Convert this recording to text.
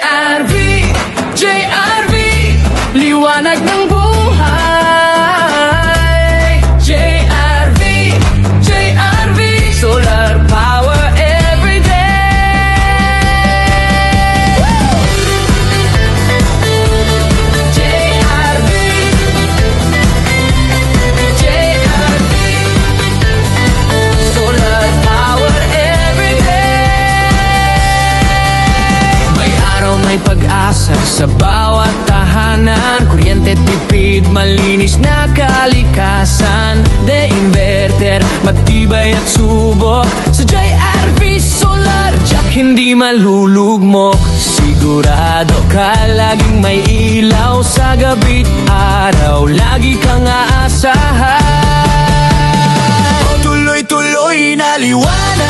JRV, JRV, liwanag ng buhay. JRV, JRV, solar power every day. JRV, JRV, solar power every day. May araw, may pag-asa sa bawat tahanan. Kuryente tipid, malinis na kalikasan. De inverter, matibay at subok. Sa JRV Solar, Jack hindi malulugmok. Sigurado ka laging may ilaw sa gabi't araw. Lagi kang aasahan. Tuloy-tuloy na liwanag